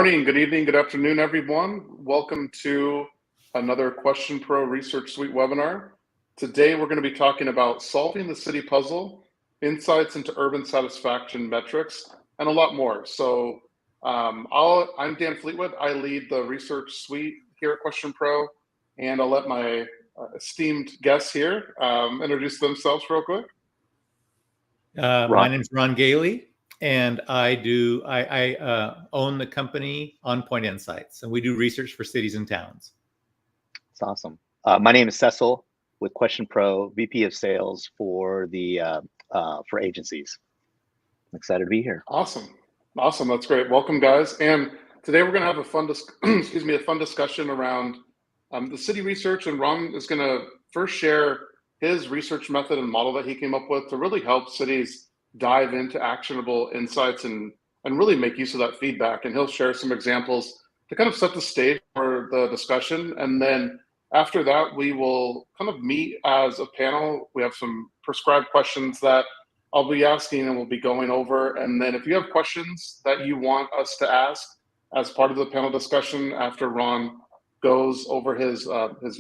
morning, good evening, good afternoon, everyone. Welcome to another Question Pro Research Suite webinar. Today, we're going to be talking about solving the city puzzle, insights into urban satisfaction metrics, and a lot more. So I'm Dan Fleetwood. I lead the research suite here at Question Pro, and I'll let my esteemed guests here introduce themselves real quick. My name is Ron Gailey, and I own the company On Point Insights, and we do research for cities and towns. That's awesome. My name is Cecil with Question Pro, VP of Sales for agencies. I'm excited to be here. Awesome, that's great. Welcome, guys. And today we're going to have a fun discussion around the city research, and Ron is going to first share his research method and model that he came up with to really help cities dive into actionable insights and really make use of that feedback. And he'll share some examples to kind of set the stage for the discussion. And then after that, we will kind of meet as a panel. We have some prescribed questions that I'll be asking and we'll be going over. And then if you have questions that you want us to ask as part of the panel discussion after Ron goes over his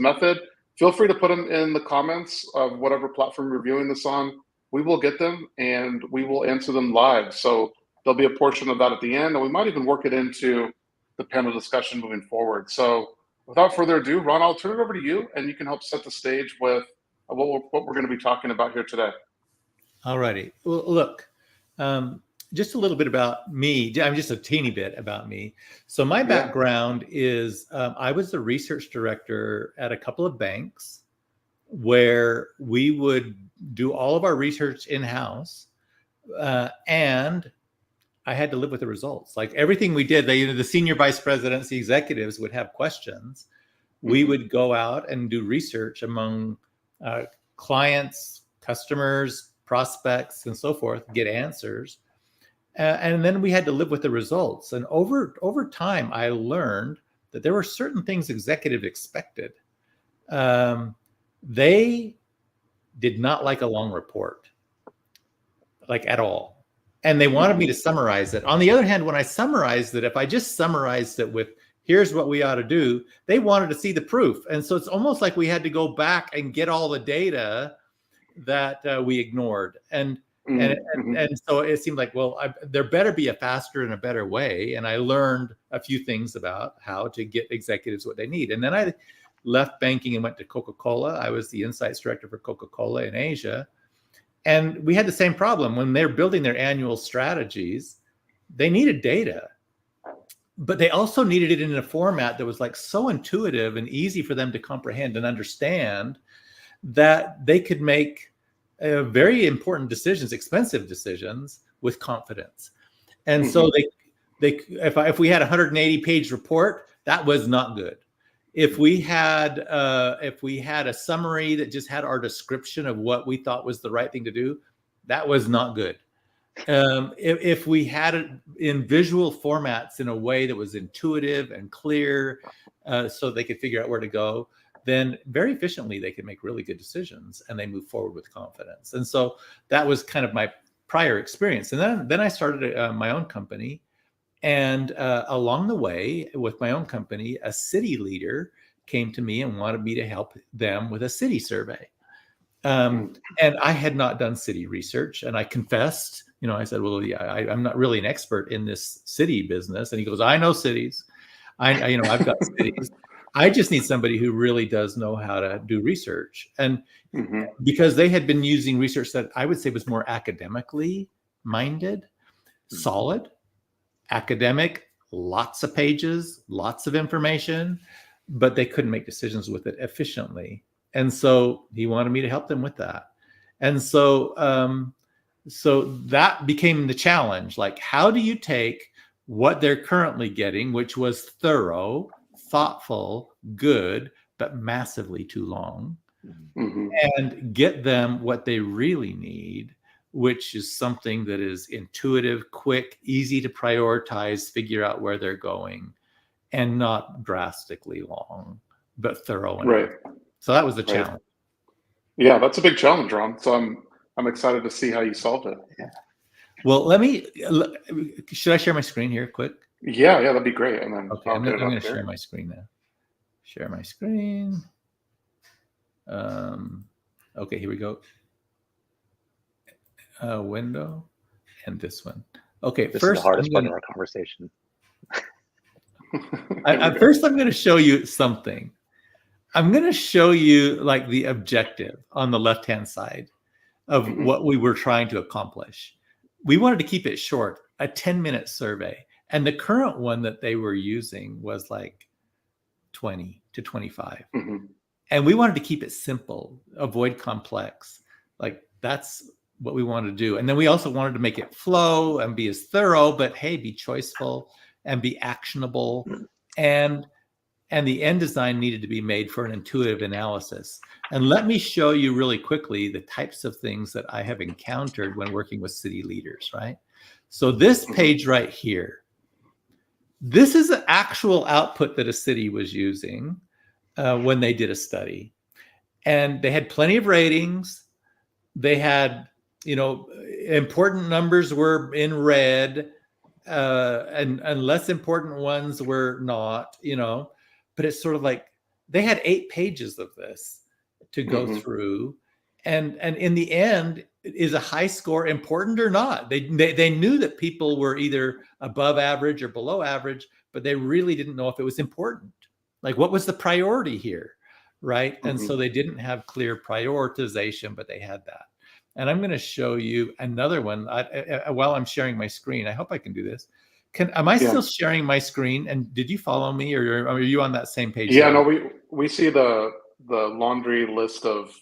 method, feel free to put them in the comments of whatever platform you're viewing this on. We will get them and we will answer them live. So there'll be a portion of that at the end, and we might even work it into the panel discussion moving forward. So without further ado, Ron, I'll turn it over to you, and you can help set the stage with what we're going to be talking about here today. All righty. Well, look, just a little bit about me. I'm just a teeny bit about me. So my background is I was the research director at a couple of banks where we would do all of our research in-house, and I had to live with the results. Like everything we did, the senior vice presidents, the executives would have questions. We would go out and do research among clients, customers, prospects, and so forth, get answers. And then we had to live with the results. And over time, I learned that there were certain things executives expected. They did not like a long report, like at all. And they wanted me to summarize it. On the other hand, when I summarized it, if I just summarized it with, here's what we ought to do, they wanted to see the proof. And so it's almost like we had to go back and get all the data that we ignored. And so it seemed like, well, there better be a faster and a better way. And I learned a few things about how to get executives what they need. And then I left banking and went to Coca-Cola. I was the insights director for Coca-Cola in Asia. And we had the same problem. When they're building their annual strategies, they needed data, but they also needed it in a format that was like so intuitive and easy for them to comprehend and understand that they could make very important decisions, expensive decisions, with confidence. And so if we had a 180-page report, that was not good. If we had a summary that just had our description of what we thought was the right thing to do, that was not good. If we had it in visual formats in a way that was intuitive and clear, so they could figure out where to go, then very efficiently they could make really good decisions and they move forward with confidence. And so that was kind of my prior experience. And then I started my own company. And along the way with my own company, a city leader came to me and wanted me to help them with a city survey. And I had not done city research. And I confessed, I said, well, yeah, I'm not really an expert in this city business. And he goes, I know cities. I've got cities. I just need somebody who really does know how to do research. And because they had been using research that I would say was more academically minded, solid, academic, lots of pages, lots of information, but they couldn't make decisions with it efficiently. And so he wanted me to help them with that. And so that became the challenge. Like, how do you take what they're currently getting, which was thorough, thoughtful, good, but massively too long, and get them what they really need, which is something that is intuitive, quick, easy to prioritize, figure out where they're going, and not drastically long, but thorough. Right. So that was the challenge. Yeah, that's a big challenge, Ron. So I'm excited to see how you solved it. Well, should I share my screen here quick? Yeah, that'd be great. And then Okay, I'm going to share my screen now. Share my screen. Okay, here we go. Window and this one. Okay, this first is the hardest part of our conversation. First, I'm going to show you something. I'm going to show you like the objective on the left-hand side of what we were trying to accomplish. We wanted to keep it short, a 10-minute survey. And the current one that they were using was like 20 to 25. And we wanted to keep it simple, avoid complex. Like that's what we wanted to do. And then we also wanted to make it flow and be as thorough, but hey, be choiceful and be actionable. And the end design needed to be made for an intuitive analysis. And let me show you really quickly the types of things that I have encountered when working with city leaders, right? So this page right here, this is the actual output that a city was using when they did a study. And they had plenty of ratings. They had, important numbers were in red and less important ones were not, but it's sort of like they had 8 pages of this to go through. And in the end, is a high score important or not? They knew that people were either above average or below average, but they really didn't know if it was important. Like, what was the priority here, right? And so they didn't have clear prioritization, but they had that. And I'm going to show you another one while I'm sharing my screen. I hope I can do this. Am I still sharing my screen? And did you follow me, or are you on that same page? Yeah, no, we see the laundry list of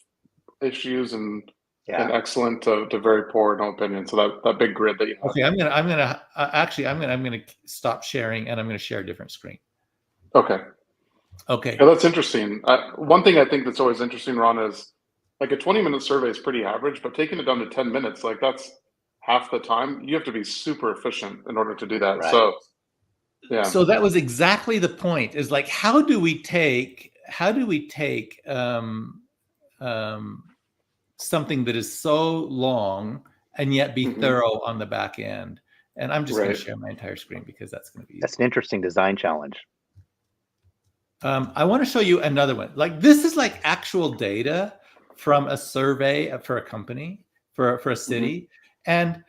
issues and excellent to very poor, no opinion. So that big grid that you have. Okay, I'm gonna stop sharing and I'm gonna share a different screen. Okay. Yeah, that's interesting. One thing I think that's always interesting, Ron, is like a 20-minute survey is pretty average, but taking it down to 10 minutes, like that's half the time. You have to be super efficient in order to do that. Right. So yeah. So that was exactly the point, is like, how do we take something that is so long and yet be thorough on the back end? And I'm just going to share my entire screen because that's going to be. That's an interesting design challenge. I want to show you another one. Like, this is like actual data from a survey for a company, for a city. And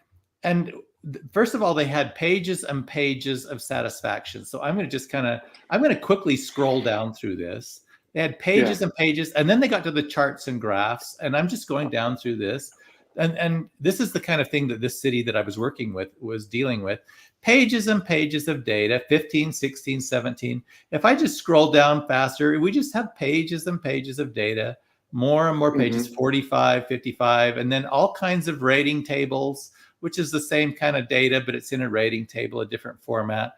first of all, they had pages and pages of satisfaction. So I'm going to quickly scroll down through this. They had pages and pages, and then they got to the charts and graphs. And I'm just going down through this. And this is the kind of thing that this city that I was working with was dealing with. Pages and pages of data, 15, 16, 17. If I just scroll down faster, we just have pages and pages of data, more and more pages, 45, 55, and then all kinds of rating tables, which is the same kind of data, but it's in a rating table, a different format.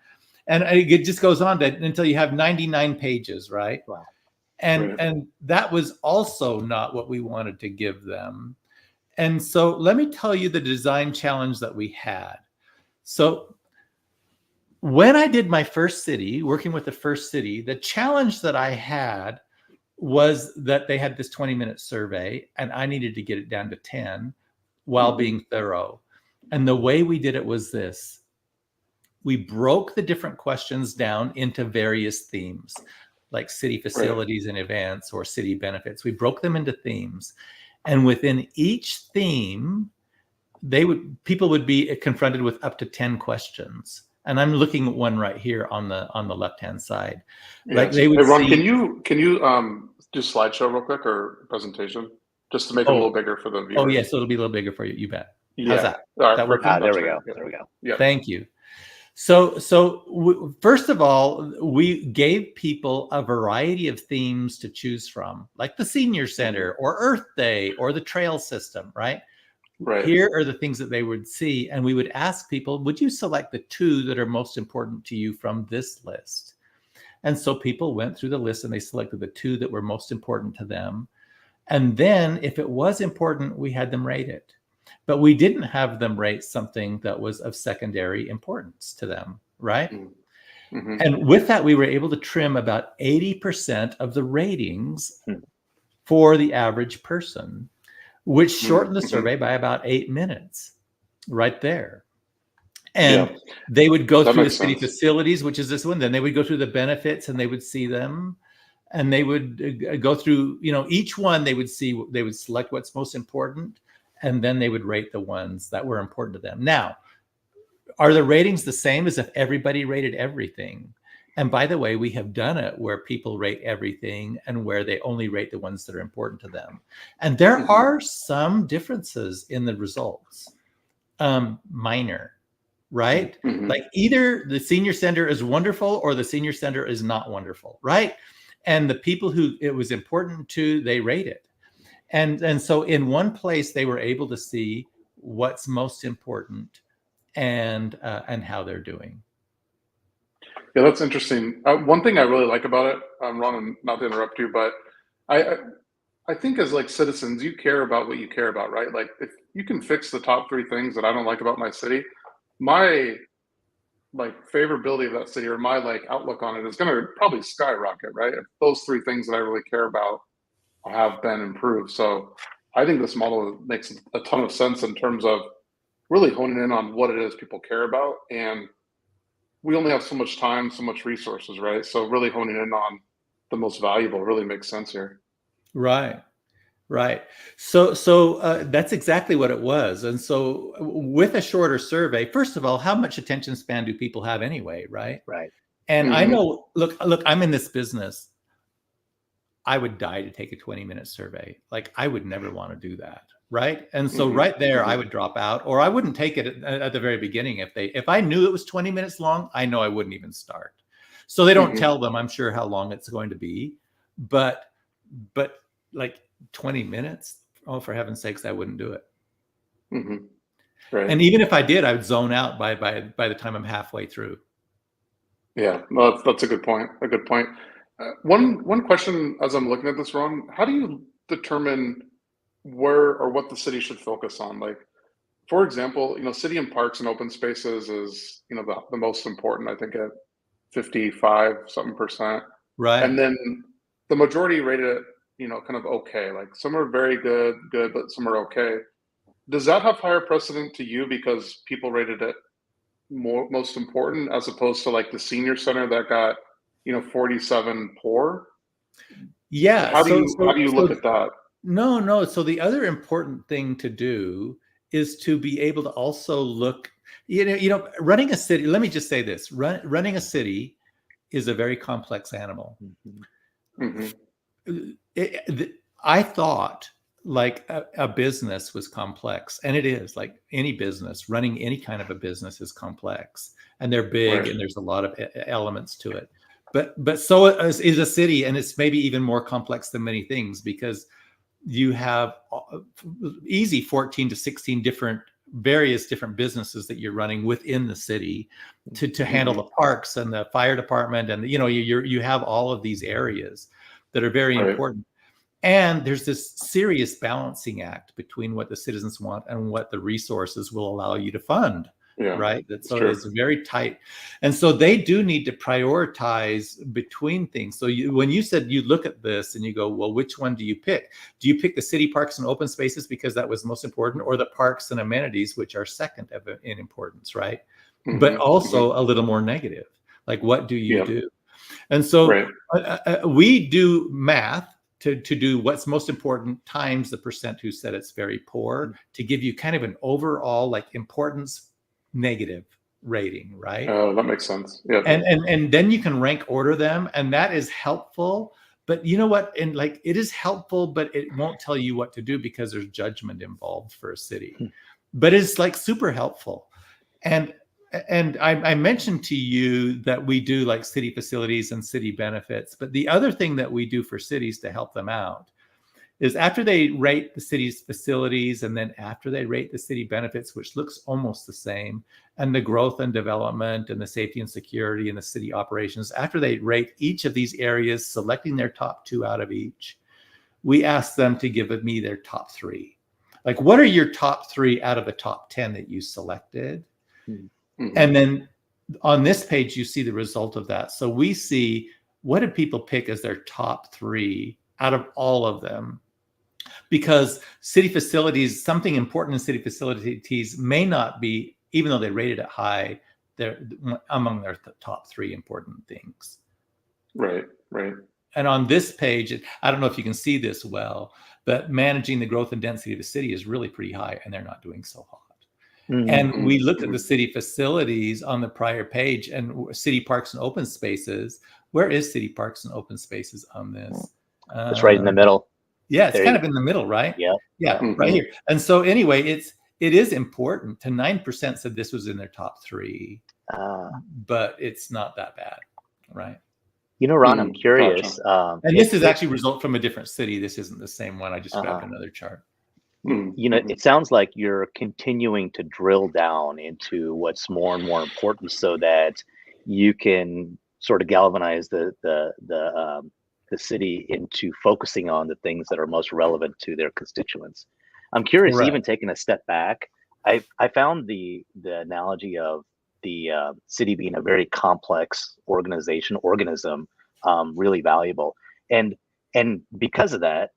And it just goes on until you have 99 pages, right? Wow. And that was also not what we wanted to give them. And so let me tell you the design challenge that we had. So when I did my first city, working with the first city, the challenge that I had was that they had this 20-minute survey and I needed to get it down to 10 while being thorough. And the way we did it was this. We broke the different questions down into various themes, like city facilities and events or city benefits. We broke them into themes. And within each theme, people would be confronted with up to 10 questions. And I'm looking at one right here on the left-hand side. Like they would Ron, can you do slideshow real quick or presentation just to make it a little bigger for the viewers? Oh yeah, so it'll be a little bigger for you. You bet. Yeah. How's that? All right, that work? There we go. There we go. Yeah. Thank you. So first of all, we gave people a variety of themes to choose from, like the senior center or Earth Day or the trail system, right? Right. Here are the things that they would see. And we would ask people, would you select the 2 that are most important to you from this list? And so people went through the list and they selected the 2 that were most important to them. And then if it was important, we had them rate it. But we didn't have them rate something that was of secondary importance to them, right? And with that, we were able to trim about 80% of the ratings for the average person, which shortened the survey by about 8 minutes right there. And they would go That through the makes city sense. facilities, which is this one. Then they would go through the benefits and they would see them. And they would go through, each one they would select what's most important. And then they would rate the ones that were important to them. Now, are the ratings the same as if everybody rated everything? And by the way, we have done it where people rate everything and where they only rate the ones that are important to them. And there are some differences in the results, minor, right? Like either the senior center is wonderful or the senior center is not wonderful, right? And the people who it was important to, they rate it. And so in one place, they were able to see what's most important and how they're doing. Yeah, that's interesting. One thing I really like about it, Ron, and not to interrupt you, but I think as like citizens, you care about what you care about, right? Like if you can fix the top 3 things that I don't like about my city, my like favorability of that city or my like outlook on it is going to probably skyrocket, right? If those 3 things that I really care about have been improved. So I think this model makes a ton of sense in terms of really honing in on what it is people care about. And we only have so much time, so much resources, right? So really honing in on the most valuable really makes sense here. Right. So that's exactly what it was. And so with a shorter survey, first of all, how much attention span do people have anyway, right? Right. And I know, look, I'm in this business. I would die to take a 20-minute survey. Like I would never want to do that. Right. And so right there, I would drop out, or I wouldn't take it at the very beginning. If I knew it was 20 minutes long, I know I wouldn't even start. So they don't tell them, I'm sure, how long it's going to be, but like 20 minutes, oh, for heaven's sakes, I wouldn't do it. Right. And even if I did, I would zone out by the time I'm halfway through. Yeah, no, that's a good point. One question as I'm looking at this, Ron, how do you determine where or what the city should focus on? Like, for example, city and parks and open spaces is, the most important, I think, at 55 something percent. Right. And then the majority rated it, kind of okay. Like some are very good, but some are okay. Does that have higher precedent to you because people rated it most important as opposed to like the senior center that got, 47 poor? Yeah. How do you look at that? No. So the other important thing to do is to be able to also look, running a city. Let me just say this: running a city is a very complex animal. I thought like a business was complex, and it is. Like any business, running any kind of a business is complex, and they're big, and there's a lot of elements to it. But so is a city, and it's maybe even more complex than many things because you have easy 14 to 16 various different businesses that you're running within the city to handle the parks and the fire department, and you have all of these areas that are very important. And there's this serious balancing act between what the citizens want and what the resources will allow you to fund. Yeah, right. So it's very tight. And so they do need to prioritize between things. So when you said you look at this and you go, well, which one do you pick? Do you pick the city parks and open spaces because that was most important, or the parks and amenities, which are second in importance, right? But also a little more negative. Like, what do you do? And so we do math to do what's most important times the percent who said it's very poor to give you kind of an overall like importance negative rating, right? Oh, that makes sense. Yeah. And then you can rank order them, and that is helpful. But you know what? And like it is helpful, but it won't tell you what to do because there's judgment involved for a city. But it's like super helpful. And I mentioned to you that we do like city facilities and city benefits. But the other thing that we do for cities to help them out is after they rate the city's facilities, and then after they rate the city benefits, which looks almost the same, and the growth and development and the safety and security and the city operations, after they rate each of these areas, selecting their top 2 out of each, we ask them to give me their top 3. Like, what are your top 3 out of the top 10 that you selected? And then on this page, you see the result of that. So we see what did people pick as their top 3 out of all of them. Because city facilities, something important in city facilities may not be even though they rated it high, they're among their top 3 important things. Right. And on this page, I don't know if you can see this well, but managing the growth and density of the city is really pretty high, and they're not doing so hot. And we looked at the city facilities on the prior page, and city parks and open spaces. Where is city parks and open spaces on this? It's right in the middle. Yeah, it's kind of in the middle, right? Yeah. Right here. And so anyway, it is important. To 9% said this was in their top 3, but it's not that bad, right? You know, Ron, I'm curious. Gotcha. And this is actually result from a different city. This isn't the same one. I just grabbed another chart. You know, it sounds like you're continuing to drill down into what's more and more important, so that you can sort of galvanize the city into focusing on the things that are most relevant to their constituents. I'm curious, even taking a step back, I found the analogy of the city being a very complex organism really valuable, and because of that,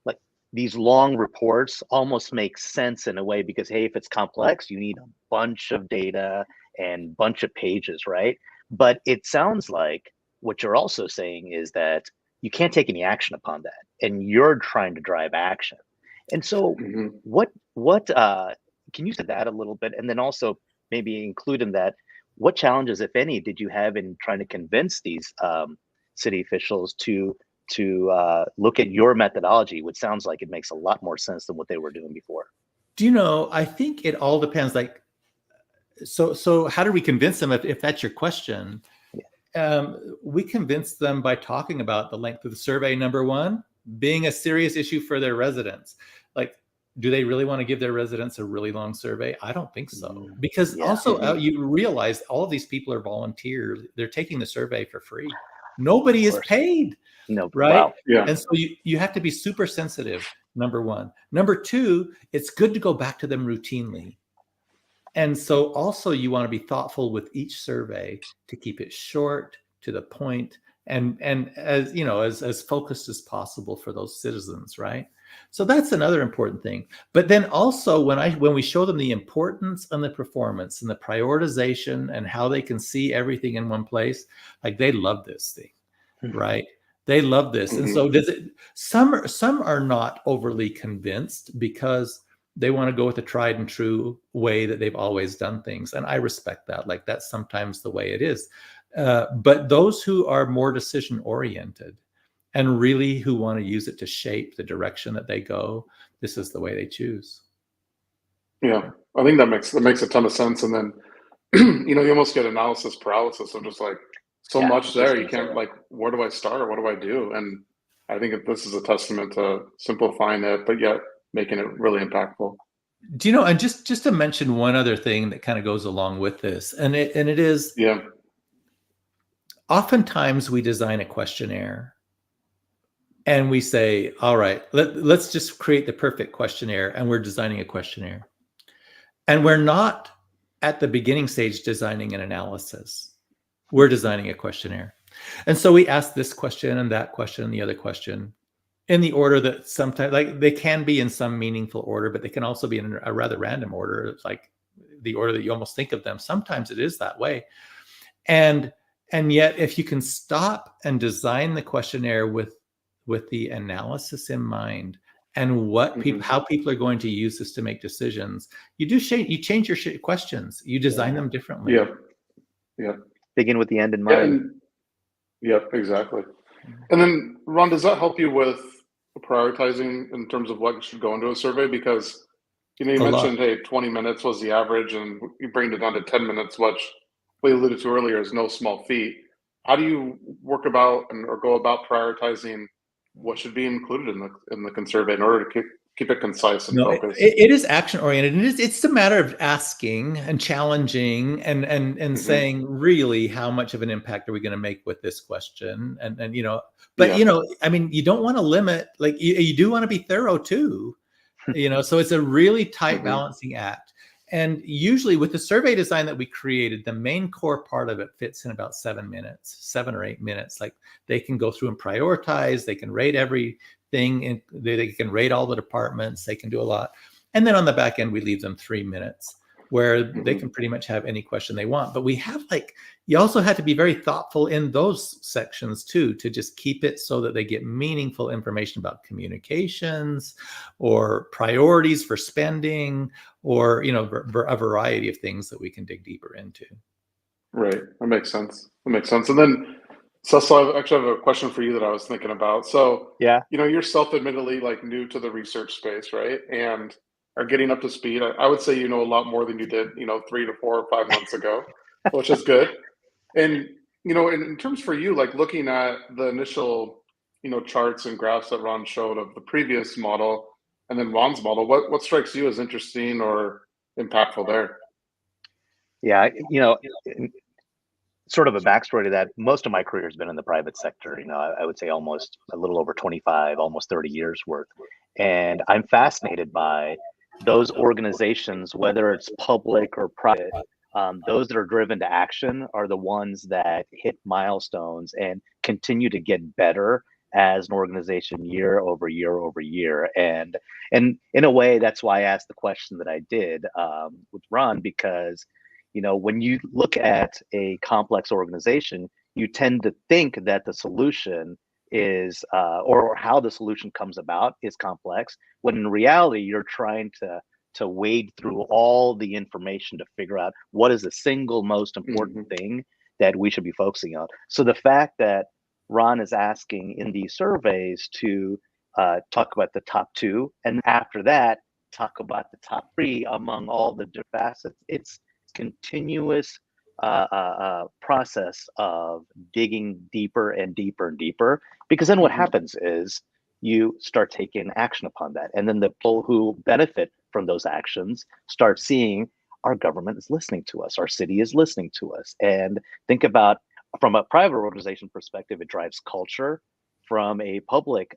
like, these long reports almost make sense in a way, because hey, if it's complex, you need a bunch of data and bunch of pages, right? But it sounds like what you're also saying is that you can't take any action upon that, and you're trying to drive action. And so what can you say that a little bit, and then also maybe include in that, what challenges, if any, did you have in trying to convince these city officials to look at your methodology, which sounds like it makes a lot more sense than what they were doing before? Do you know, I think it all depends. Like, so how do we convince them, if that's your question? We convince them by talking about the length of the survey, number one, being a serious issue for their residents. Like, do they really want to give their residents a really long survey? I don't think so. Because you realize all of these people are volunteers. They're taking the survey for free. Nobody is paid. No, right? Wow. Yeah. And so you have to be super sensitive, number one. Number two, it's good to go back to them routinely. And so also you want to be thoughtful with each survey to keep it short, to the point, and as you know, as focused as possible for those citizens, right? So that's another important thing. But then also when we show them the importance and the performance and the prioritization and how they can see everything in one place, like, they love this thing, right? They love this. And so some are not overly convinced because they want to go with the tried and true way that they've always done things. And I respect that. Like, that's sometimes the way it is. But those who are more decision oriented and really who want to use it to shape the direction that they go, this is the way they choose. Yeah, I think that makes a ton of sense. And then, you almost get analysis paralysis of just like so much there. You can't, like, where do I start? What do I do? And I think this is a testament to simplifying it, but yet making it really impactful. Do you know, and just to mention one other thing that kind of goes along with this, and it is, oftentimes we design a questionnaire and we say, all right, let's just create the perfect questionnaire, and we're designing a questionnaire. And we're not at the beginning stage designing an analysis. We're designing a questionnaire. And so we ask this question and that question and the other question in the order that sometimes, like, they can be in some meaningful order, but they can also be in a rather random order. It's like the order that you almost think of them. Sometimes it is that way. And yet, if you can stop and design the questionnaire with the analysis in mind and what people, how people are going to use this to make decisions, you change your questions. You design them differently. Yeah. Begin with the end in mind. Yep, exactly. And then, Ron, does that help you with prioritizing in terms of what should go into a survey? Because you mentioned, hey, 20 minutes was the average, and you bring it down to 10 minutes, which we alluded to earlier is no small feat. How do you work about or go about prioritizing what should be included in the survey in order to keep it concise and focused? It is action oriented, and it's a matter of asking and challenging and saying, really, how much of an impact are we going to make with this question? And I mean, you don't want to limit, like, you do want to be thorough too, so it's a really tight balancing act. And usually with the survey design that we created, the main core part of it fits in about 7 or 8 minutes. Like, they can go through and prioritize, they can rate everything, and they can rate all the departments, they can do a lot. And then on the back end, we leave them 3 minutes. where they can pretty much have any question they want. But we have you also had to be very thoughtful in those sections too, to just keep it so that they get meaningful information about communications or priorities for spending, or, a variety of things that we can dig deeper into. Right. That makes sense. And then, Cecil, I actually have a question for you that I was thinking about. So, Yeah. You're self-admittedly new to the research space, right? And are getting up to speed. I would say you know a lot more than you did, 3 to 4 or 5 months ago, which is good. And, in terms for you, looking at the initial, charts and graphs that Ron showed of the previous model and then Ron's model, what strikes you as interesting or impactful there? Yeah, sort of a backstory to that. Most of my career has been in the private sector. I would say almost a little over 25, almost 30 years worth. And I'm fascinated by those organizations, whether it's public or private. Those that are driven to action are the ones that hit milestones and continue to get better as an organization year over year over year. And in a way, that's why I asked the question that I did with Ron, because when you look at a complex organization, you tend to think that the solution is, or how the solution comes about is complex, when in reality, you're trying to wade through all the information to figure out what is the single most important thing that we should be focusing on. So the fact that Ron is asking in these surveys to talk about the top 2, and after that, talk about the top 3 among all the different facets, it's continuous process of digging deeper and deeper and deeper, because then what happens is you start taking action upon that, and then the people who benefit from those actions start seeing our government is listening to us, our city is listening to us. And think about, from a private organization perspective, it drives culture. From a public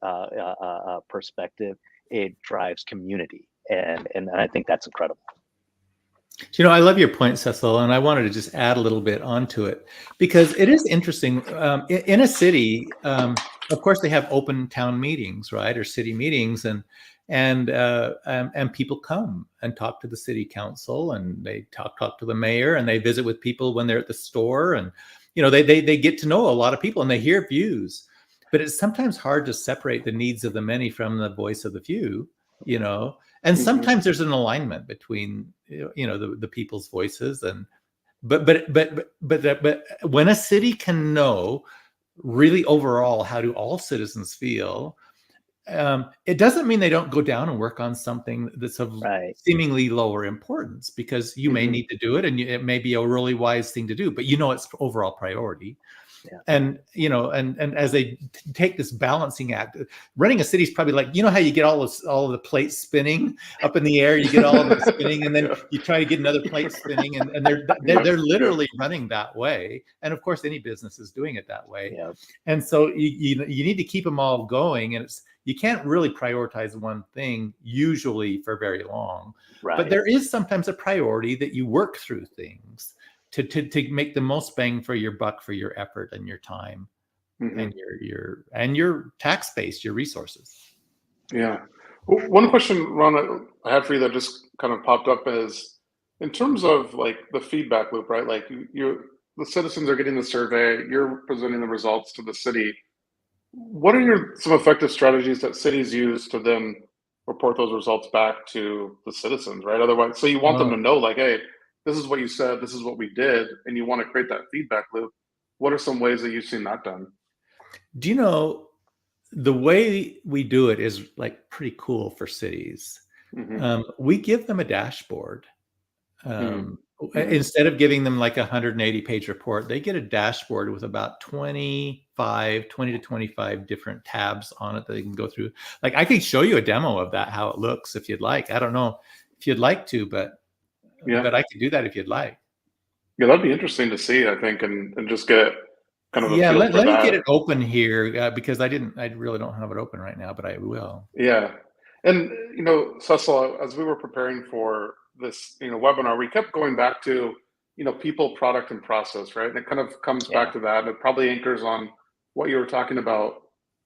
perspective, it drives community, and I think that's incredible. I love your point, Cecil, and I wanted to just add a little bit onto it, because it is interesting. In a city, of course, they have open town meetings, right, or city meetings, and people come and talk to the city council, and they talk to the mayor, and they visit with people when they're at the store, and they get to know a lot of people, and they hear views. But it's sometimes hard to separate the needs of the many from the voice of the few, and sometimes there's an alignment between the people's voices, but when a city can know really overall how do all citizens feel, it doesn't mean they don't go down and work on something that's of seemingly lower importance, because you may need to do it, and it may be a really wise thing to do, but it's overall priority. Yeah. And and as they take this balancing act, running a city is probably how you get all of the plates spinning up in the air, you get all of them spinning, and then you try to get another plate spinning, and they're literally running that way. And of course, any business is doing it that way. Yeah. And so you need to keep them all going, and you can't really prioritize one thing usually for very long. Right. But there is sometimes a priority that you work through things to make the most bang for your buck, for your effort and your time, and your tax base, your resources. Yeah. One question, Ron, I had for you that just kind of popped up is, in terms of the feedback loop, right? The citizens are getting the survey, you're presenting the results to the city. What are some effective strategies that cities use to then report those results back to the citizens, right? Otherwise, so you want them to know, hey, this is what you said, this is what we did, and you want to create that feedback loop. What are some ways that you've seen that done? Do you know, the way we do it is pretty cool for cities. We give them a dashboard. Instead of giving them a 180-page report, they get a dashboard with about 20 to 25 different tabs on it that they can go through. I could show you a demo of that, how it looks, if you'd like. I don't know if you'd like to, but I could do that if you'd like. Yeah, that'd be interesting to see, I think, and just get kind of a feel let for me get it open here, because I really don't have it open right now, but I will. Yeah. And, Cecil, as we were preparing for this, webinar, we kept going back to, people, product, and process, right? And it kind of comes back to that. It probably anchors on what you were talking about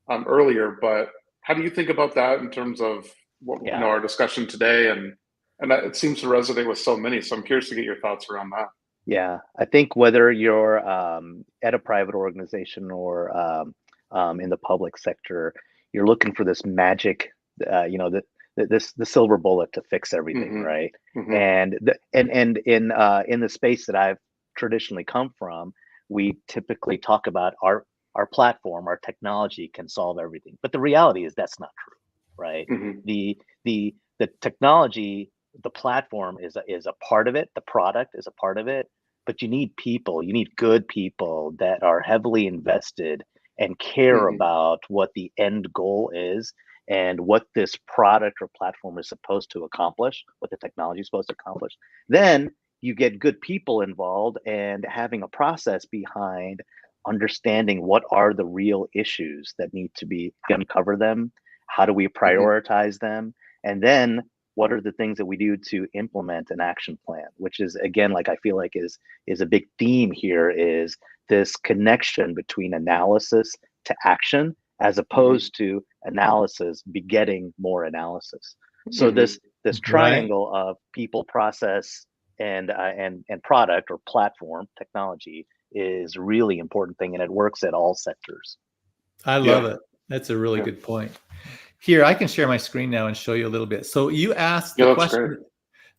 earlier, but how do you think about that in terms of what our discussion today? And And it seems to resonate with so many. So I'm curious to get your thoughts around that. Yeah, I think whether you're at a private organization or in the public sector, you're looking for this magic, the silver bullet to fix everything, right? And in the space that I've traditionally come from, we typically talk about our platform, our technology can solve everything, but the reality is that's not true, right? The technology, the platform is a part of it, the product is a part of it, but you need people, you need good people that are heavily invested and care about what the end goal is and what this product or platform is supposed to accomplish, what the technology is supposed to accomplish. Then you get good people involved and having a process behind understanding what are the real issues that need to be uncover them, how do we prioritize them, and then what are the things that we do to implement an action plan, which is, again, like I feel like is a big theme here, is this connection between analysis to action as opposed to analysis begetting more analysis. So this triangle of people, process, and product or platform technology is really important thing, and it works at all sectors. I love it. That's a really good point. Here, I can share my screen now and show you a little bit. So you asked the question.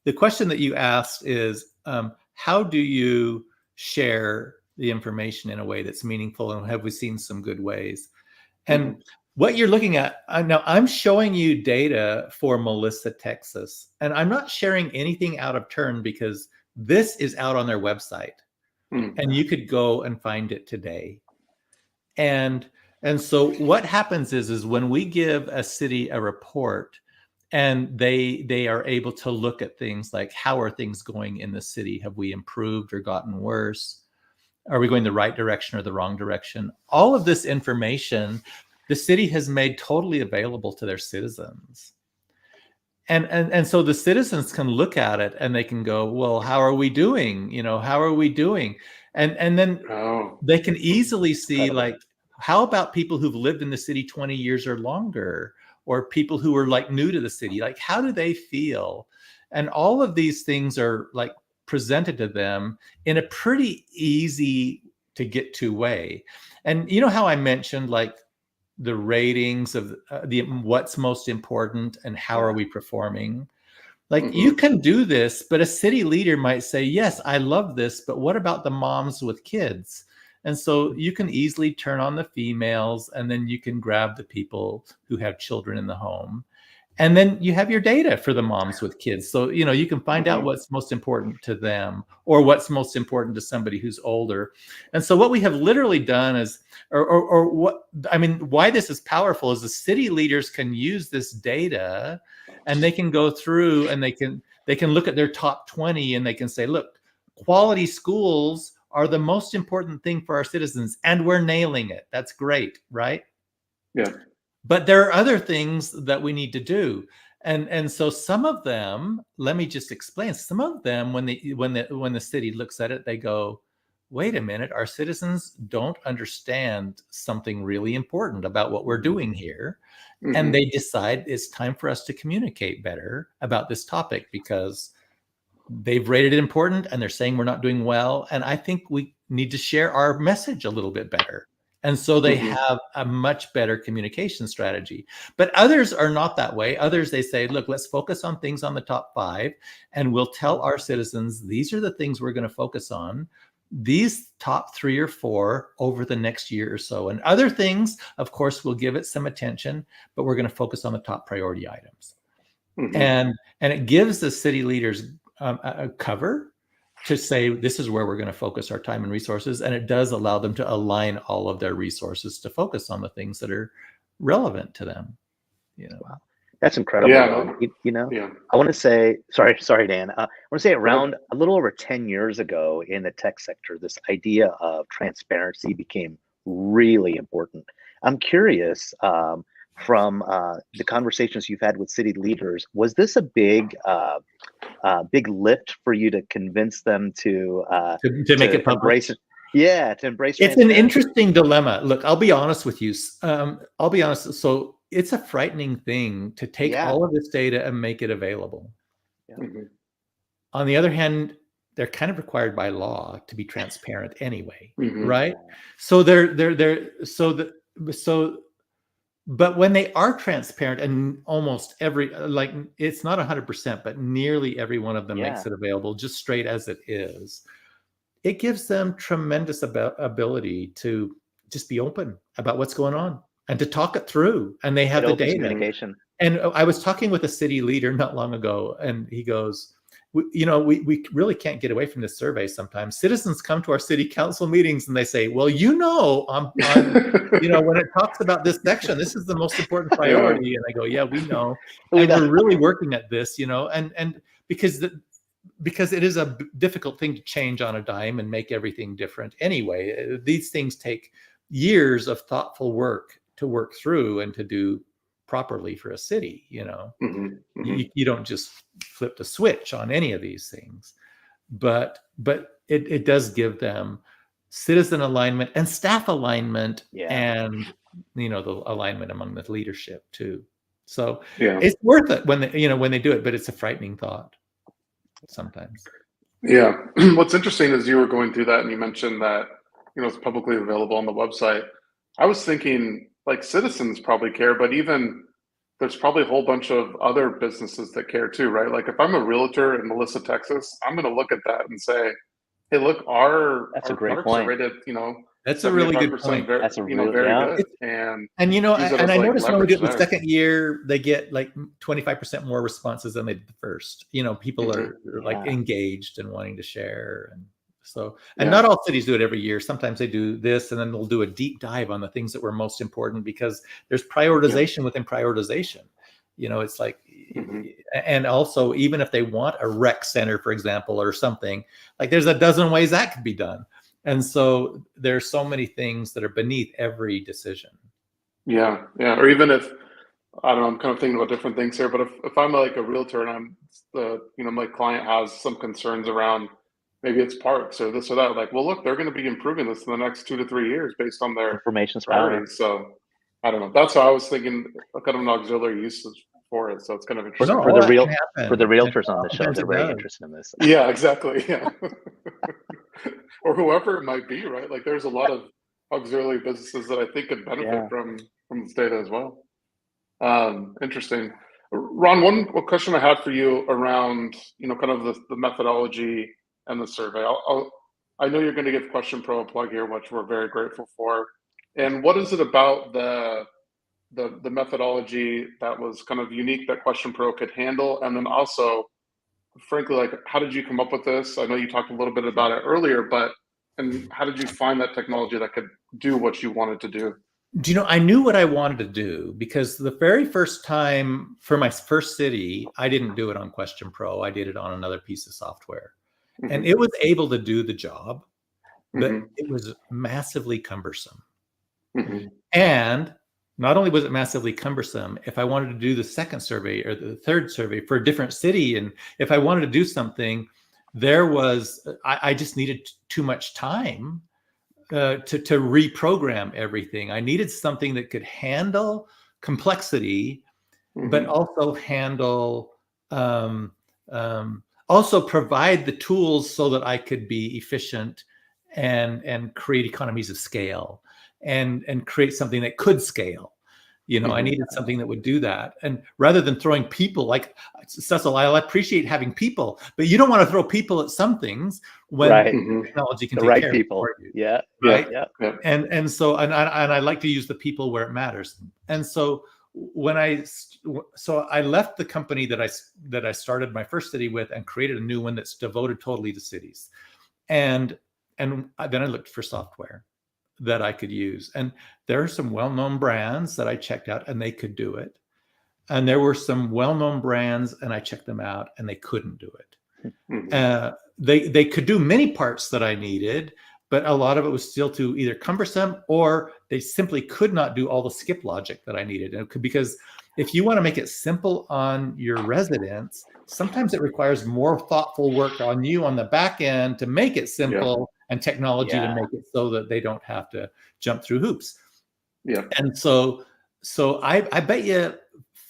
The question that you asked is, how do you share the information in a way that's meaningful, and have we seen some good ways? And what you're looking at now, I'm showing you data for Melissa, Texas, and I'm not sharing anything out of turn because this is out on their website, and you could go and find it today. And so what happens is when we give a city a report and they are able to look at things like, how are things going in the city? Have we improved or gotten worse? Are we going the right direction or the wrong direction? All of this information, the city has made totally available to their citizens. And so the citizens can look at it and they can go, well, how are we doing? How are we doing? And then they can easily see, like, how about people who've lived in the city 20 years or longer, or people who are like new to the city? Like, how do they feel? And all of these things are like presented to them in a pretty easy to get to way. And you know how I mentioned like the ratings of what's most important and how are we performing? Like you can do this, but a city leader might say, yes, I love this, but what about the moms with kids? And so you can easily turn on the females, and then you can grab the people who have children in the home. And then you have your data for the moms with kids. So, you can find out what's most important to them or what's most important to somebody who's older. And so what we have literally done is, why this is powerful is the city leaders can use this data and they can go through and they can look at their top 20 and they can say, look, quality schools are the most important thing for our citizens, and we're nailing it. That's great, right? Yeah. But there are other things that we need to do. And so some of them, let me just explain, some of them, when the city looks at it, they go, wait a minute, our citizens don't understand something really important about what we're doing here. And they decide it's time for us to communicate better about this topic because they've rated it important and they're saying we're not doing well. And I think we need to share our message a little bit better. And so they have a much better communication strategy. But others are not that way. Others, they say, look, let's focus on things on the top 5, and we'll tell our citizens, these are the things we're going to focus on, these top 3 or 4 over the next year or so. And other things, of course, we'll give it some attention, but we're going to focus on the top priority items. And it gives the city leaders a cover to say, this is where we're going to focus our time and resources. And it does allow them to align all of their resources to focus on the things that are relevant to them. Wow. That's incredible. Yeah. I want to say, sorry, Dan. I want to say around a little over 10 years ago in the tech sector, this idea of transparency became really important. I'm curious, from the conversations you've had with city leaders, was this a big lift for you to convince them to make it public? Embrace it? Yeah, to embrace. It's an interesting dilemma. Look, I'll be honest with you. I'll be honest. So it's a frightening thing to take all of this data and make it available. Yeah. On the other hand, they're kind of required by law to be transparent anyway, right? So but when they are transparent, and almost every, like, it's not 100%, but nearly every one of them makes it available just straight as it is, it gives them tremendous ability to just be open about what's going on and to talk it through. And they have the data. Communication. And I was talking with a city leader not long ago, and he goes, we really can't get away from this survey sometimes. Citizens come to our city council meetings and they say, well, on when it talks about this section, this is the most important priority. And I go, yeah, we know. And we're really working at this, and because it is a difficult thing to change on a dime and make everything different anyway. These things take years of thoughtful work to work through and to do properly for a city. You don't just flip the switch on any of these things, but it does give them citizen alignment and staff alignment, and the alignment among the leadership too. So it's worth it when they do it, but it's a frightening thought sometimes. Yeah. What's interesting is you were going through that and you mentioned that it's publicly available on the website. I was thinking, like, citizens probably care, but even there's probably a whole bunch of other businesses that care too, right? Like, if I'm a realtor in Melissa, Texas, I'm going to look at that and say, hey, look, that's a our great parks point. are rated, that's a really good point. That's a very good. And I noticed when we did the second year, they get like 25% more responses than they did the first. People are like engaged and wanting to share. And so, and not all cities do it every year. Sometimes they do this, and then they'll do a deep dive on the things that were most important, because there's prioritization within prioritization. It's like, and also, even if they want a rec center, for example, or something, like, there's a dozen ways that could be done. And so there's so many things that are beneath every decision. Yeah. Or even if, I don't know, I'm kind of thinking about different things here, but if I'm like a realtor and my client has some concerns around, maybe it's parks or this or that, like, well, look, they're going to be improving this in the next 2 to 3 years based on their information priorities. So I don't know. That's how I was thinking, kind of an auxiliary usage for it. So it's kind of interesting. For the realtors on the show, they're very interested in this. Yeah, exactly. Yeah. Or whoever it might be, right? Like, there's a lot of auxiliary businesses that I think could benefit from this data as well. Interesting. Ron, one question I had for you around, kind of the methodology and the survey. I know you're going to give Question Pro a plug here, which we're very grateful for. And what is it about the methodology that was kind of unique that Question Pro could handle? And then also, frankly, like, how did you come up with this? I know you talked a little bit about it earlier, and how did you find that technology that could do what you wanted to do? I knew what I wanted to do, because the very first time for my first city, I didn't do it on Question Pro. I did it on another piece of software. And it was able to do the job, but it was massively cumbersome. And not only was it massively cumbersome, if I wanted to do the second survey or the third survey for a different city, and if I wanted to do something, I just needed too much time to reprogram everything. I needed something that could handle complexity, but also handle, also provide the tools so that I could be efficient and create economies of scale and create something that could scale. I needed something that would do that. And rather than throwing people, like, Cecil, I appreciate having people, but you don't want to throw people at some things when technology can take care people. For you. Yeah. Right. Yeah. And so I like to use the people where it matters. And so when I left the company that I started my first city with and created a new one that's devoted totally to cities. And then I looked for software that I could use. And there are some well-known brands that I checked out and they could do it. And there were some well-known brands and I checked them out and they couldn't do it. They could do many parts that I needed, but a lot of it was still too either cumbersome, or they simply could not do all the skip logic that I needed. Because if you want to make it simple on your residents, sometimes it requires more thoughtful work on you on the back end to make it simple, and technology to make it so that they don't have to jump through hoops. Yeah. And so I bet you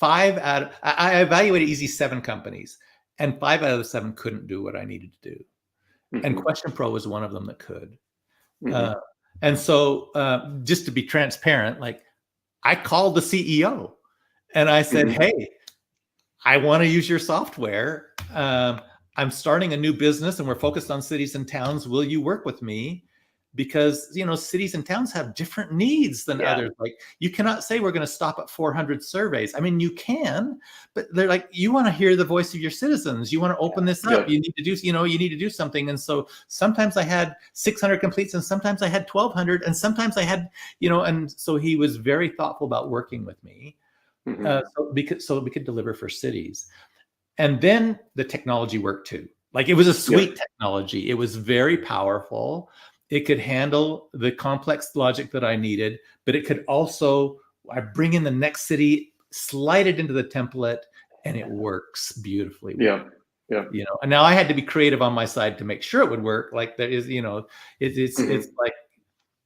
I evaluated easy 7 companies, and 5 out of the 7 couldn't do what I needed to do. And Question Pro was one of them that could. And so just to be transparent, like I called the CEO and I said, hey, I want to use your software. I'm starting a new business and we're focused on cities and towns. Will you work with me? Because, you know, cities and towns have different needs than others. Like you cannot say we're going to stop at 400 surveys. I mean, you can, but they're like, you want to hear the voice of your citizens. You want to open this up. You need to do, you know, you need to do something. And so sometimes I had 600 completes and sometimes I had 1,200 and sometimes I had, you know, and so he was very thoughtful about working with me. So we could deliver for cities. And then the technology worked too. Like it was a sweet technology. It was very powerful. It could handle the complex logic that I needed, but it could also, I bring in the next city, slide it into the template, and it works beautifully. Yeah. You know, and now I had to be creative on my side to make sure it would work. Like there is, you know, it's like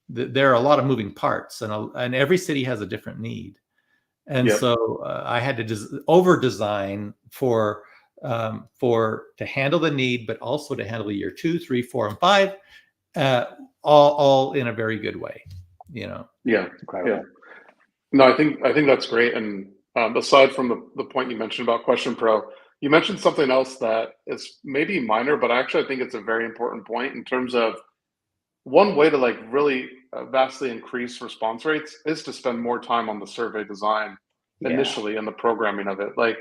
there are a lot of moving parts, and every city has a different need. And so I had to over design for to handle the need, but also to handle year 2, 3, 4, and 5. All in a very good way, you know. Incredible. No, I think that's great. And aside from the point you mentioned about Question Pro, you mentioned something else that is maybe minor, but actually I think it's a very important point in terms of one way to like really vastly increase response rates is to spend more time on the survey design initially and the programming of it. Like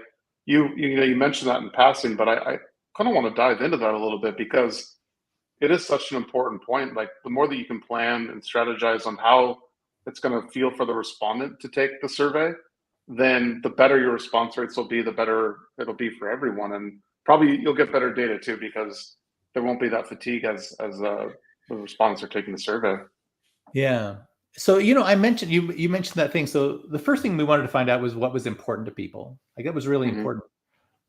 you mentioned that in passing, but I kind of want to dive into that a little bit because it is such an important point. Like the more that you can plan and strategize on how it's going to feel for the respondent to take the survey, then the better your response rates will be, the better it'll be for everyone. And probably you'll get better data too, because there won't be that fatigue as the respondents are taking the survey. Yeah. So, you know, I mentioned, you mentioned that thing. So the first thing we wanted to find out was what was important to people. Like that was really important.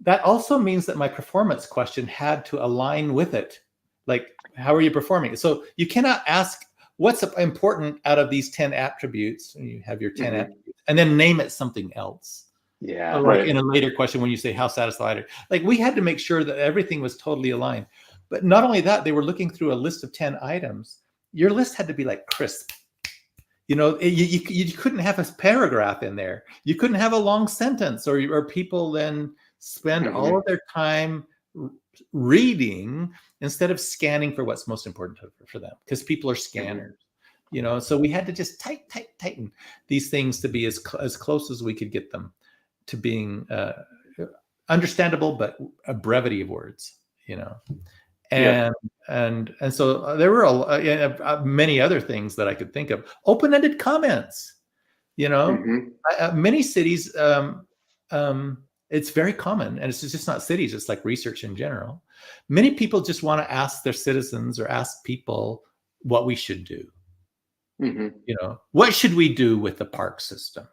That also means that my performance question had to align with it. Like, how are you performing? So you cannot ask what's important out of these 10 attributes. And you have your 10 attributes, and then name it something else. Yeah. Like in a later question, when you say how satisfied, like we had to make sure that everything was totally aligned. But not only that, they were looking through a list of 10 items. Your list had to be like crisp. You know, you couldn't have a paragraph in there. You couldn't have a long sentence, or people then spend all of their time reading instead of scanning for what's most important for them, because people are scanners, you know. So we had to just tighten these things to be as close as we could get them to being understandable, but a brevity of words, you know. And so there were many other things that I could think of. Open-ended comments, you know. Many cities, it's very common, and it's just not cities, it's like research in general. Many people just want to ask their citizens or ask people what we should do. You know, what should we do with the park system?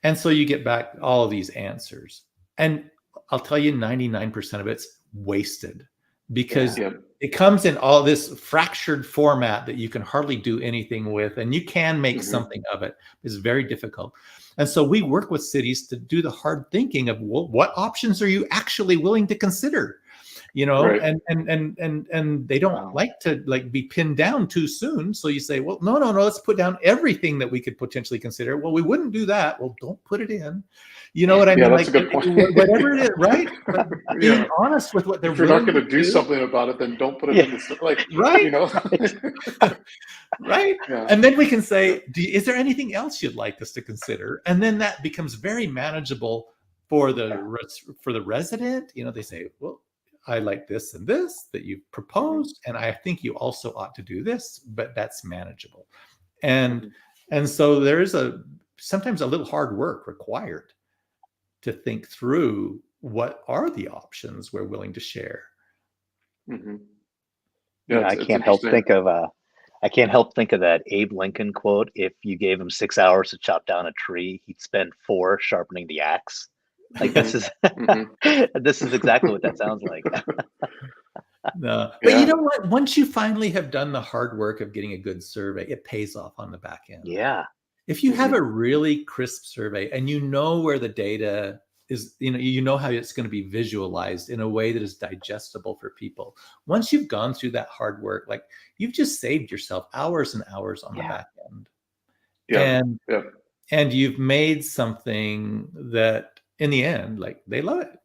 And so you get back all of these answers. And I'll tell you, 99% of it's wasted, because it comes in all this fractured format that you can hardly do anything with, and you can make something of it. It's very difficult. And so we work with cities to do the hard thinking of, well, what options are you actually willing to consider? You know, and they don't like to be pinned down too soon. So you say, well, no, let's put down everything that we could potentially consider. Well, we wouldn't do that. Well, don't put it in. You know what I mean? That's a good point. Whatever it is, right? But being honest with what they're. If you're not going to do something about it, then don't put it in the like. Right. You know. Right. And then we can say, is there anything else you'd like us to consider? And then that becomes very manageable for the resident. You know, they say, well, I like this and this that you've proposed, and I think you also ought to do this, but that's manageable. And so there is sometimes a little hard work required to think through what are the options we're willing to share. I can't help think of that Abe Lincoln quote: "If you gave him 6 hours to chop down a tree, he'd spend 4 sharpening the axe." Like this is this is exactly what that sounds like. No, but you know what? Once you finally have done the hard work of getting a good survey, it pays off on the back end. Yeah. If you have a really crisp survey and you know where the data is, you know how it's going to be visualized in a way that is digestible for people. Once you've gone through that hard work, like you've just saved yourself hours and hours on the back end. And you've made something that in the end, like they love it,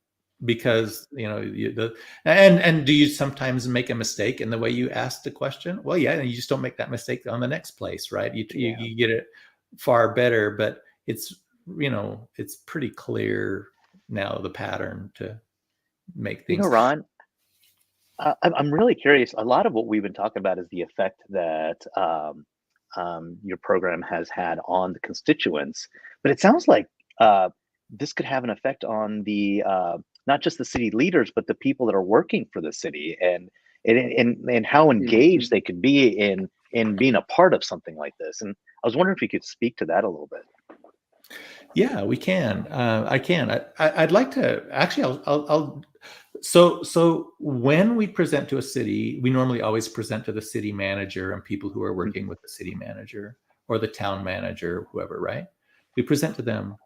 because and do you sometimes make a mistake in the way you ask the question? Well, yeah, and you just don't make that mistake on the next place, right? You get it far better, but it's pretty clear now, the pattern to make things. Ron, I'm really curious. A lot of what we've been talking about is the effect that your program has had on the constituents, but it sounds like this could have an effect on the not just the city leaders, but the people that are working for the city, and how engaged they could be in being a part of something like this. And I was wondering if you could speak to that a little bit. Yeah, we can. I can. I'd like to actually. I'll. So when we present to a city, we normally always present to the city manager and people who are working with the city manager or the town manager, whoever. Right? We present to them.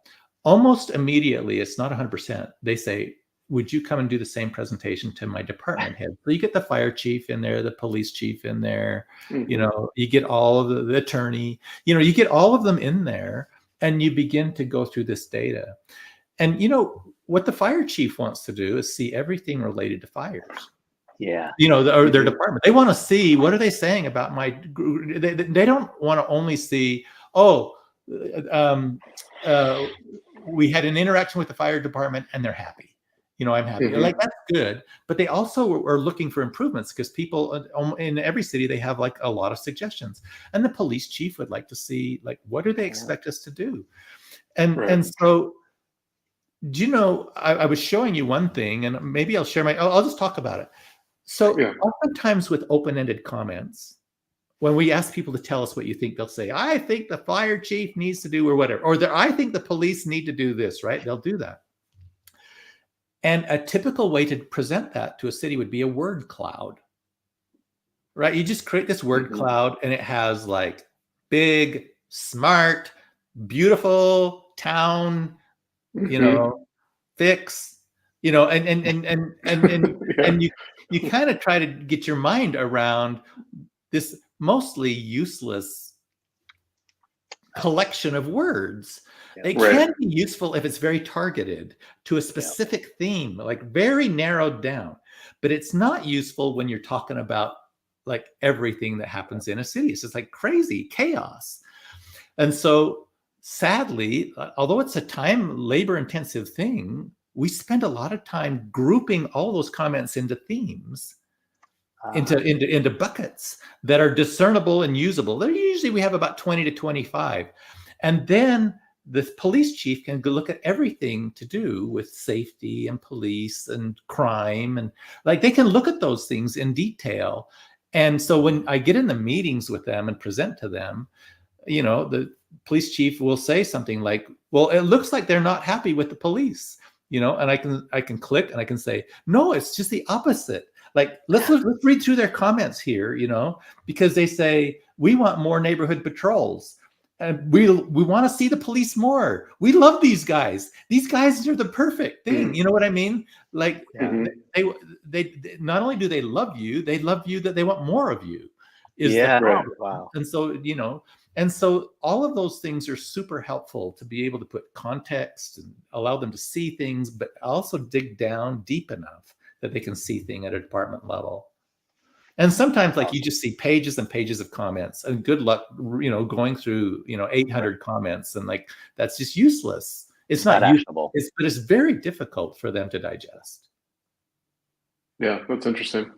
Almost immediately, it's not 100%. They say, "Would you come and do the same presentation to my department head?" So you get the fire chief in there, the police chief in there. You get all of the attorney. You get all of them in there. And you begin to go through this data. And what the fire chief wants to do is see everything related to fires. Yeah. Or their department. They want to see, what are they saying about my, they don't want to only see, we had an interaction with the fire department and they're happy. I'm happy. Like, that's good. But they also are looking for improvements, because people in every city, they have like a lot of suggestions. And the police chief would like to see, like, what do they expect us to do? And so, I was showing you one thing, and maybe I'll share I'll just talk about it. So oftentimes with open-ended comments, when we ask people to tell us what you think, they'll say, I think the fire chief needs to do, or whatever, or I think the police need to do this, right? They'll do that. And a typical way to present that to a city would be a word cloud, right? You just create this word cloud, and it has like big, smart, beautiful town, fix, and you kind of try to get your mind around this mostly useless collection of words. It can be useful if it's very targeted to a specific theme, like very narrowed down, but it's not useful when you're talking about like everything that happens in a city. It's just like crazy chaos. And so sadly, although it's a time labor intensive thing, we spend a lot of time grouping all those comments into themes, into buckets that are discernible and usable. They're usually, we have about 20 to 25. And then the police chief can go look at everything to do with safety and police and crime. And like, they can look at those things in detail. And so when I get in the meetings with them and present to them, the police chief will say something like, well, it looks like they're not happy with the police, and I can click and I can say, no, it's just the opposite. Like, let's read through their comments here, because they say, we want more neighborhood patrols. And we want to see the police more. We love these guys. These guys are the perfect thing. You know what I mean? Like, they not only do they love you that they want more of you. Wow. And so, and so all of those things are super helpful to be able to put context and allow them to see things, but also dig down deep enough that they can see things at a department level. And sometimes, like, you just see pages and pages of comments, and good luck, going through, 800 comments, and like, that's just useless. It's not actionable. But it's very difficult for them to digest. Yeah, that's interesting.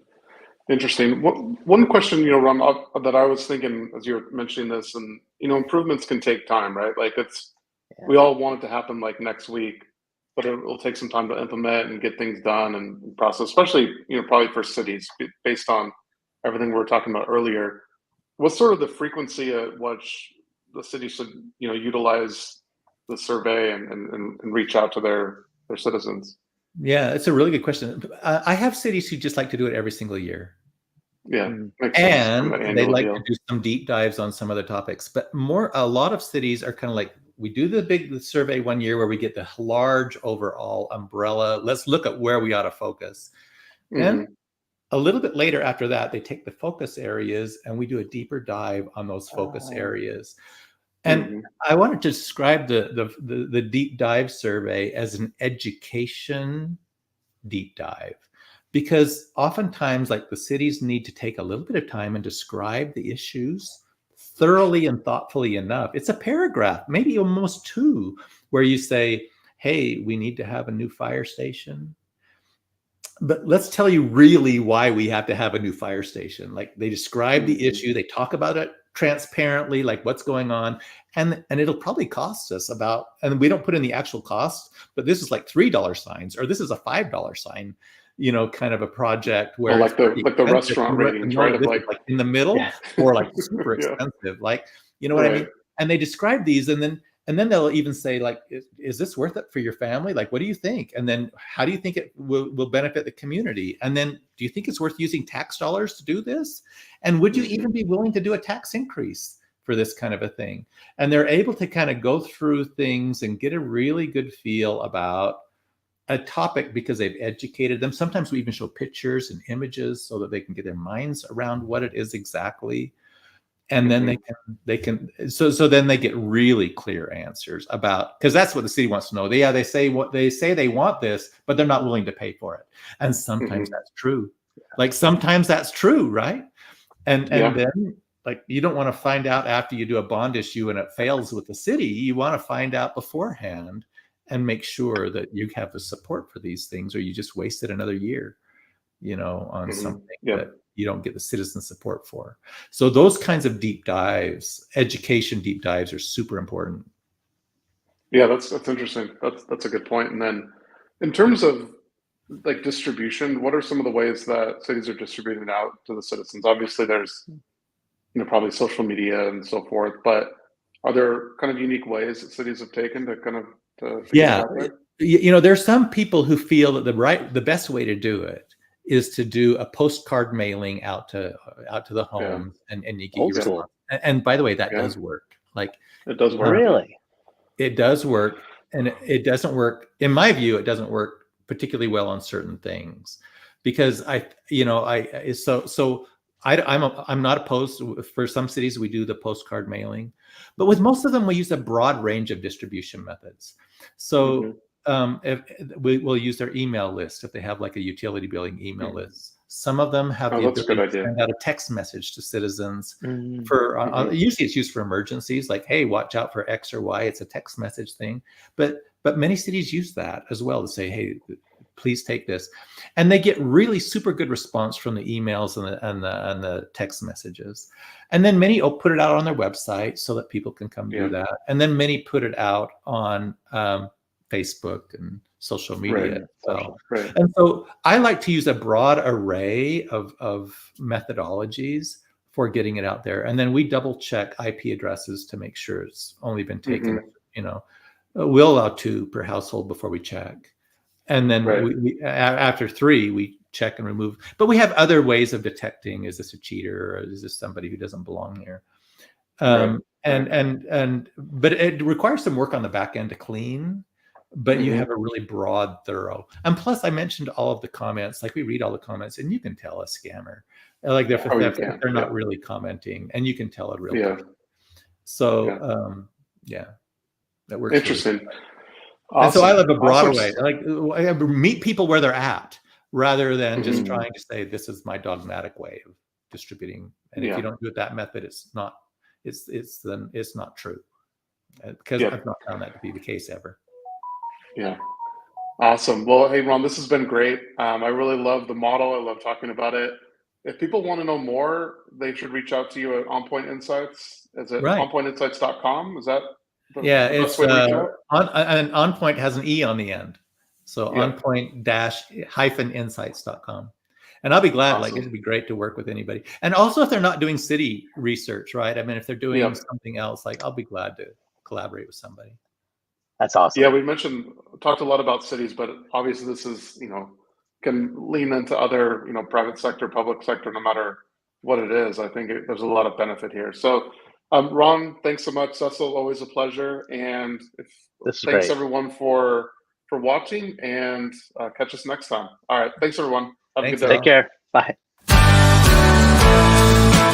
One question, Ron, that I was thinking as you were mentioning this, and improvements can take time, right? Like, we all want it to happen like next week, but it'll take some time to implement and get things done and process, especially probably for cities, based on everything we were talking about earlier. What's sort of the frequency at which the city should utilize the survey and reach out to their citizens? Yeah, it's a really good question. I have cities who just like to do it every single year. Yeah, and they like to do some deep dives on some other topics. But a lot of cities are kind of like, we do the survey 1 year where we get the large overall umbrella. Let's look at where we ought to focus. And a little bit later after that, they take the focus areas and we do a deeper dive on those focus areas. And I wanted to describe the deep dive survey as an education deep dive, because oftentimes, like, the cities need to take a little bit of time and describe the issues thoroughly and thoughtfully enough. It's a paragraph, maybe almost two, where you say, hey, we need to have a new fire station. But let's tell you really why we have to have a new fire station. Like, they describe the issue, they talk about it transparently, like what's going on, and it'll probably cost us about, and we don't put in the actual cost, but this is like $3 signs, or this is a $5 sign, kind of a project where like the restaurant ratings, right? Like in the middle, or like super expensive, like, what I mean? And they describe these, and then they'll even say, like, is this worth it for your family? Like, what do you think? And then how do you think it will benefit the community? And then do you think it's worth using tax dollars to do this? And would you even be willing to do a tax increase for this kind of a thing? And they're able to kind of go through things and get a really good feel about a topic because they've educated them. Sometimes we even show pictures and images so that they can get their minds around what it is exactly. And then they can so then they get really clear answers about, because that's what the city wants to know. They say they want this, but they're not willing to pay for it. And sometimes that's true. Like, sometimes that's true, right? And then, like, you don't want to find out after you do a bond issue and it fails with the city. You want to find out beforehand and make sure that you have the support for these things, or you just wasted another year, on something that you don't get the citizen support for. So those kinds of deep dives, education deep dives, are super important. Yeah, that's interesting. That's a good point. And then in terms of, like, distribution, what are some of the ways that cities are distributing it out to the citizens? Obviously there's, probably social media and so forth, but are there kind of unique ways that cities have taken to kind of to get it out there? There's some people who feel that the best way to do it is to do a postcard mailing out to the homes, and you get your response. And by the way, that does work. Like, it does work. Really? It does work, and it doesn't work, in my view, it doesn't work particularly well on certain things, because I'm not opposed. For some cities, we do the postcard mailing, but with most of them, we use a broad range of distribution methods. So if we'll use their email list, if they have like a utility billing email list. Some of them have the ability to send out a text message to citizens for usually it's used for emergencies, like, hey, watch out for X or Y. It's a text message thing, but many cities use that as well to say, hey, please take this, and they get really super good response from the emails and the text messages. And then many put it out on their website so that people can come do that. And then many put it out on Facebook and social media. And so I like to use a broad array of methodologies for getting it out there. And then we double check IP addresses to make sure it's only been taken, we'll allow 2 per household before we check. And then we after 3, we check and remove. But we have other ways of detecting, is this a cheater, or is this somebody who doesn't belong here? But it requires some work on the back end to clean. But you have a really broad, thorough, and plus I mentioned all of the comments. Like, we read all the comments, and you can tell a scammer, like if they're not really commenting, and you can tell a real person. So that works. Interesting. Really. Awesome. And so I live a broad way. Like, I meet people where they're at, rather than just trying to say this is my dogmatic way of distributing. And if you don't do it that method, it's not true, because I've not found that to be the case ever. Yeah. Awesome. Well, hey, Ron, this has been great. I really love the model. I love talking about it. If people want to know more, they should reach out to you at On Point Insights. Is it onpointinsights.com? Is that the best way to reach out? And On Point has an E on the end. So onpoint-insights.com. And I'll be glad. Awesome. Like, it'd be great to work with anybody. And also, if they're not doing city research, right? I mean, if they're doing something else, like, I'll be glad to collaborate with somebody. That's awesome. Yeah, we talked a lot about cities, but obviously this is, can lean into other, private sector, public sector, no matter what it is. I think there's a lot of benefit here. So Ron, thanks so much. Cecil, always a pleasure. And thanks great. everyone for watching, and catch us next time. All right. Thanks everyone. Have a good day. Take care. Bye.